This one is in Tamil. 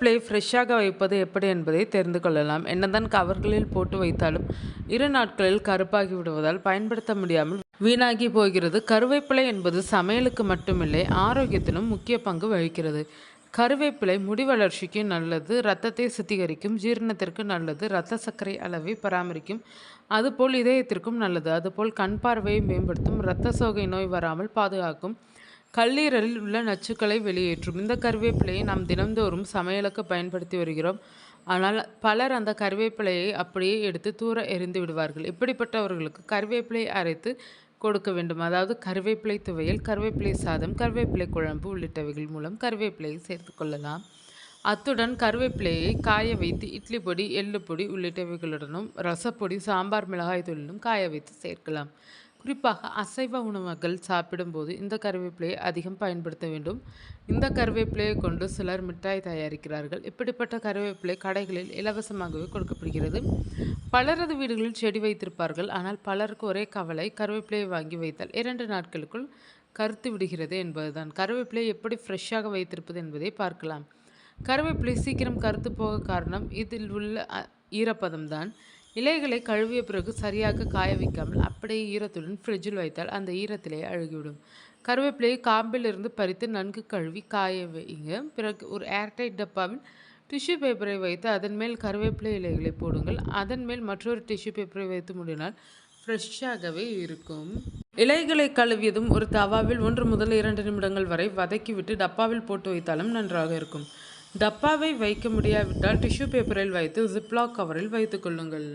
கருவேப்பிலை ஃப்ரெஷ்ஷாக வைப்பது எப்படி என்பதை தெரிந்து கொள்ளலாம். என்னதான் கவர்களில் போட்டு வைத்தாலும் 2 நாட்களில் கருப்பாகி விடுவதால் பயன்படுத்த முடியாமல் வீணாகி போகிறது. கருவேப்பிலை என்பது சமையலுக்கு மட்டுமில்லை, ஆரோக்கியத்திலும் முக்கிய பங்கு வகிக்கிறது. கருவேப்பிலை முடி வளர்ச்சிக்கு நல்லது, இரத்தத்தை சுத்திகரிக்கும், ஜீரணத்திற்கு நல்லது, இரத்த சர்க்கரை அளவை பராமரிக்கும், அதுபோல் இதயத்திற்கும் நல்லது. அதுபோல் கண் பார்வையை மேம்படுத்தும், இரத்த சோகை நோய் வராமல் பாதுகாக்கும், கல்லீரலில் உள்ள நச்சுக்களை வெளியேற்றும். இந்த கருவேப்பிலையை நாம் தினந்தோறும் சமையலுக்கு பயன்படுத்தி வருகிறோம். ஆனால் பலர் அந்த கருவேப்பிலையை அப்படியே எடுத்து தூர எறிந்து விடுவார்கள். இப்படிப்பட்டவர்களுக்கு கருவேப்பிலை அரைத்து கொடுக்க வேண்டும். அதாவது கருவேப்பிலை துவையல், கருவேப்பிலை சாதம், கருவேப்பிலை குழம்பு உள்ளிட்டவைகள் மூலம் கருவேப்பிலையை சேர்த்து கொள்ளலாம். அத்துடன் கருவேப்பிலையை காய வைத்து இட்லி பொடி, எள்ளு பொடி உள்ளிட்டவைகளுடனும் ரசப்பொடி, சாம்பார் மிளகாய் தூளிலும் காய வைத்து சேர்க்கலாம். குறிப்பாக அசைவ உணவுகள் சாப்பிடும்போது இந்த கருவேப்பிலையை அதிகம் பயன்படுத்த வேண்டும். இந்த கருவேப்பிலையை கொண்டு சிலர் மிட்டாய் தயாரிக்கிறார்கள். இப்படிப்பட்ட கருவேப்பிலை கடைகளில் இலவசமாகவே கொடுக்கப்படுகிறது. பலரது வீடுகளில் செடி வைத்திருப்பார்கள். ஆனால் பலருக்கு ஒரே கவலை, கருவேப்பிலையை வாங்கி வைத்தால் 2 நாட்களுக்குள் கருத்து விடுகிறது என்பதுதான். கருவேப்பிலையை எப்படி ஃப்ரெஷ்ஷாக வைத்திருப்பது என்பதை பார்க்கலாம். கருவேப்பிலை சீக்கிரம் கருத்து போக காரணம் இதில் உள்ள ஈரப்பதம்தான். இலைகளை கழுவிய பிறகு சரியாக காய வைக்காமல் அப்படியே ஈரத்துடன் ஃப்ரிட்ஜில் வைத்தால் அந்த ஈரத்திலேயே அழுகிவிடும். கருவேப்பிலையை காம்பில் இருந்து பறித்து நன்கு கழுவி காய வைங்க. பிறகு ஒரு ஏர்டைட் டப்பாவில் டிஷ்யூ பேப்பரை வைத்து அதன் மேல் கருவேப்பிலை இலைகளை போடுங்கள். அதன் மேல் மற்றொரு டிஷ்யூ பேப்பரை வைத்து மூடினால் ஃப்ரெஷ்ஷாகவே இருக்கும். இலைகளை கழுவியதும் ஒரு தவாவில் 1 முதல் 2 நிமிடங்கள் வரை வதக்கிவிட்டு டப்பாவில் போட்டு வைத்தாலும் நன்றாக இருக்கும். டப்பாவை வைக்க முடியாவிட்டால் டிஷ்யூ பேப்பரில் வைத்து ஜிப்லாக் கவரில் வைத்துக் கொள்ளுங்கள்.